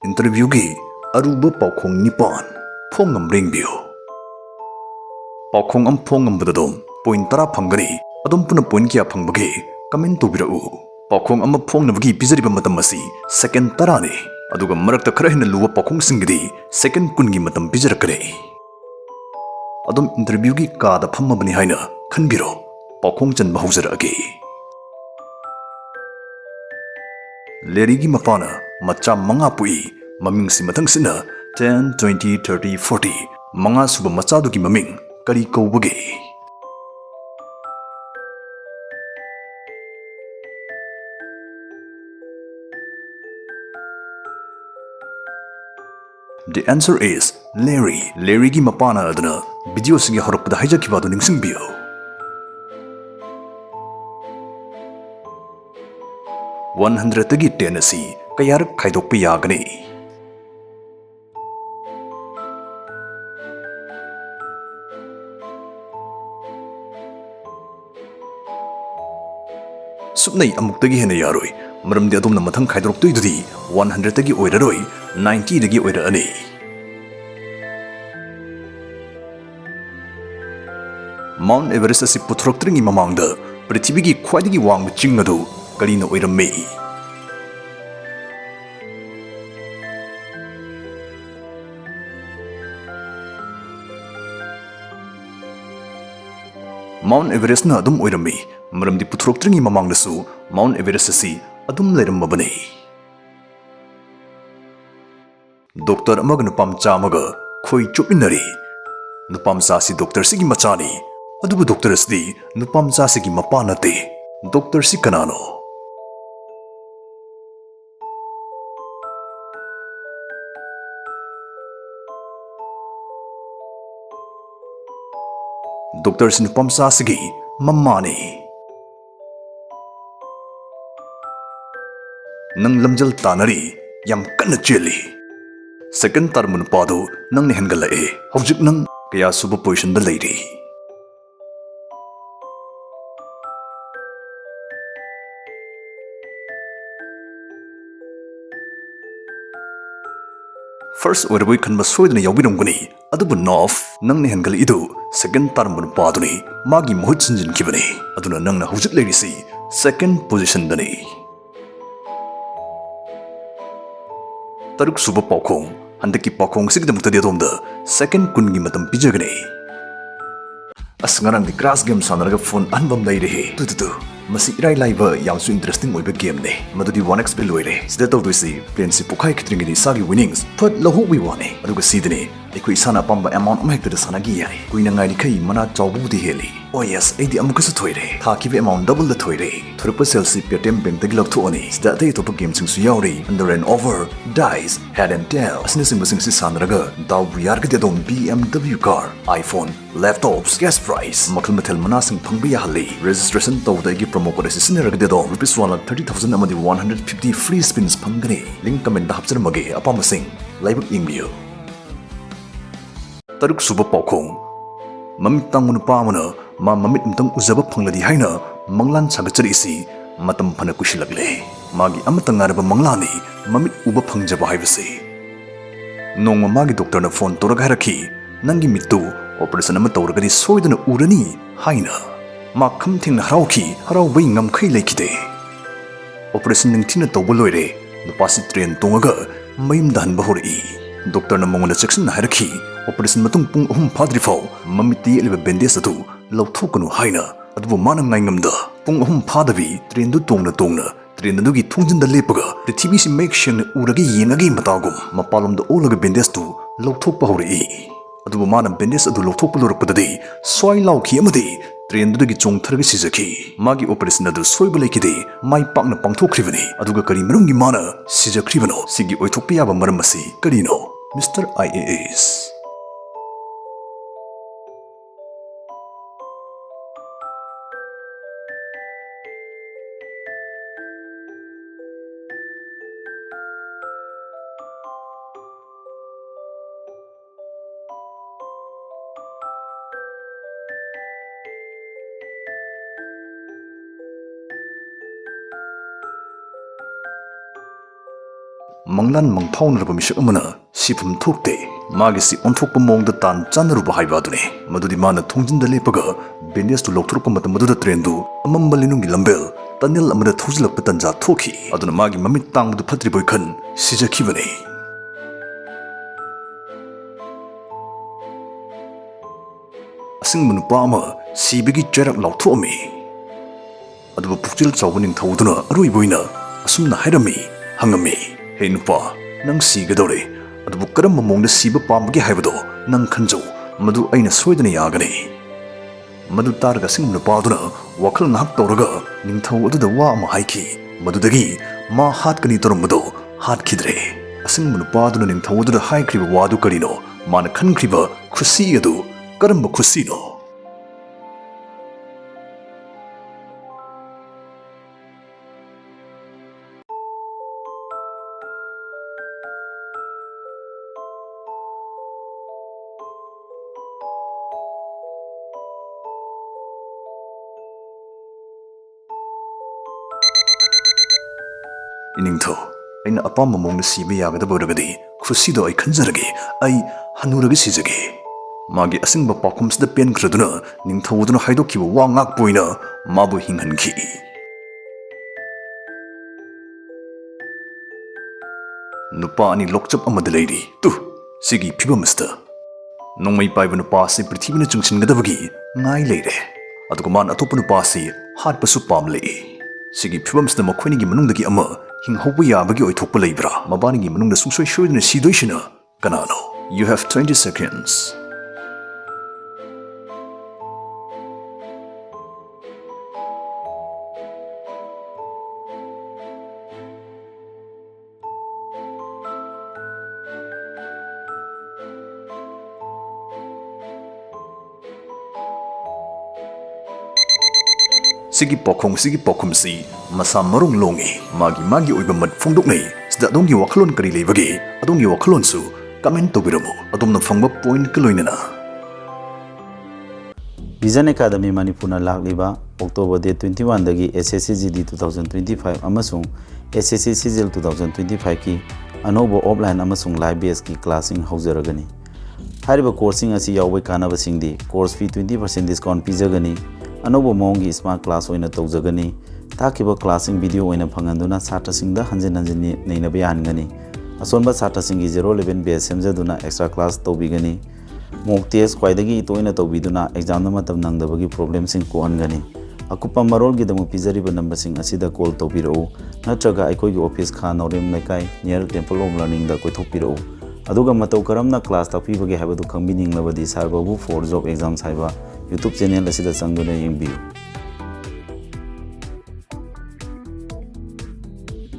Interviewgi aruba Paokhong nipan Fong Ngammadi Paokhong am Fong Ngammadi Adom point tara phangani adom puna point kya phangbage comment tobirau Paokhong am Fong Ngammadi pizariba matam asi second tarani aduga marakta khara hina luwa Paokhong singidi second kungi matam pijarakare adom interview gi kada phammabani haina khanbiro Paokhong chanba haujarage lerigi mapana macha manga pui maming si mathang sina 10 20 30 40 manga suba macha dugi maming kari kaubage The answer is Larry. Larry gi mapana adana video sigi horopda haijakiba adu ningsingbiyo 100 tagi 10 asi kayarak khaidokpa yagani Supnai amuktagi hena yaroi maramdi adumna mathang khaidoroktoidudi 100 tagi oiraroi 90 dagi oirani Mount Everest asi puthroktringi mamangda prithibigi khwaidagi wangba ching adu karina oiramme Mount Everest na adum oiramme maramdi puthroktringi mamangdasu Mount Everest asi adum leirammabane Doctor amaga nupam chamaga khoi chopinari nupam sasi doctor sigi machani adubu doctor asdi nupam sasi gi mapanate doctor si kanano Doctor si nupam sasi gi mamani nang lamjal tanari yam kanna cheli second term nupado nang ni hengalae hojik nang kaya suba position da leiri First order khanba soidna yawbirongani adubu nof nangni hengal idu second term nupado ni magi mohut sinjin kibani aduna nangna hojik leirisi second position dani Taruk suba Paokhong handaki Paokhong sigidamukta adom da second kungi matam pijagani Asngarang di crash game sanaraga phone anbam leire tu masi irai laiba yamsu interesting oiba game ne madudi 1x bill loire sida tawduisi plane si pukai kitringi ni sagi winnings put lahu wi wane aduga sidine ekoi sana pamba amount ma hekta sanagi yai kuina ngai ni kai mana chawbu di heli oh yes aidi amuka su thoire thakibe amount double the thoire thurpa sales si paytm bank tagi lakto ani sida dai topa game sing su yauri under and over dice head and tail asne sing basing si sanaraga daw buyar ga dedom BMW car iPhone laptops gas price makal mathel mana sing phangbi ya hali registration tawda gi promo code sinaraga dedom rupees 130,000 amadi 150 free spins phangani link comment da hapchar mage apama sing live ingbiyo Taruk suba Paokhong mamit tangun pamana ma mamit mtang uzaba phangladi haina manglan sagachari isi matam phana kushilakle magi amatang araba manglani mamit uba phangjaba haibase nongma magi doctor na phone toraga harakhi nangi mittu operation ama tawragadi soidana urani haina ma khamthing harauki haraubai ngamkhai lekhide operation ningthina tawba loire nupasi train tongaga mayum dan bahori doctor na mongona section harakhi operation matung pung phadri fau mamiti eliba bandage atu lauthokunu haina adubu mana ngai ngamda pung phadabi train du tongna train du gi thungjin da lepaga prithibi si make sure uragi yengagi matagum mapalom da olaga bandage tu lauthokpa hori adubu mana bandage adu lauthokpa lorpadadi soi lauki amadi train du gi chongtharga sijaki magi operation adu soiba lekide mai pakna pangthokribani aduga kari marungi mana sijakribano sigi oithokpa yaba maram asi karino Mr. IAS manglan mangphaunaraba misak amana sifum thokte magi si onthokpa mongda tan chanaruba haiba adune madudi mana thongjinda lepaga bandage tu lokthurpa matam maduda train du amamba linungi lambel tunnel amada thojilakpa tanja thoki aduna magi mamit tangdu phatriboi khan sijakhibane asingmu nupa ama sibigi cherak lauthoami aduba pukjil chawbaning thawduna aroiboina asumna hairami hangami he nupa nang sigadore adubu karamba mongda siba pambagi haibado nang khanjau madu aina soidana yagane madu targa singmu nupa aduna wakhal ngahak tawraga ningthau aduda wa ama haiki madudagi ma hatkani torambado hatkidre asingmu nupa aduna ningthau aduda haikriba wadu karino mana khankriba khusi adu karamba khusino iningtho aina apamba mongna siba yagadaba oragadi khusido ai khanjarage ai hanurage sijage magi asingba pakhumsida pen khraduna ningthawduna haidokkiba wa ngak poina mabu hinghanki nupa ani lokchap amada leiri tu sigi phibamasta nongmai paiba nupa si prithibina chungsingadabagi ngai leire aduga man atopa nupa si hatpasu pamle sigi phibamsida makhoinigi manungdagi ama hinghoba yabagi oithokpa leibra mabanigi manungda sungsoi shoiduna sidoishina kanano you have 20 seconds sigi Paokhong sigi Paokhumsi masa marung longi magi oiba mat phongdoknei sida adonggi wakhalon kari leibagi adonggi wakhalon su comment tobiramu adomna phangba point kaloinana Vision Academy Manipurna lakliba October date 21 dagi SSC GD 2025 amasung SSC Sigil 2025 ki anobo offline amasung live based ki classing haujaragani hariba coursing asi yawbai kanaba singdi course fee 20% discount pijagani anobo mongi smart class oina tawjagani takiba classing video oina phanganduna satra singda hanjin neinaba yangani asonba satra singi 011 base semjaduna extra class tawbigani mock test kwaidagi toina tawbiduna exam matam nangdabagi problem sing kohangani akupa marol gi damu pizariba number sing asida call tawbirau natraga aikoi gi office kha norem lekai near temple of learning da koithopirau aduga matau karamna class takpibagi habadu khangbininglabadi sarbabu for job exam saiba YouTube channel asida sangduna yengbiu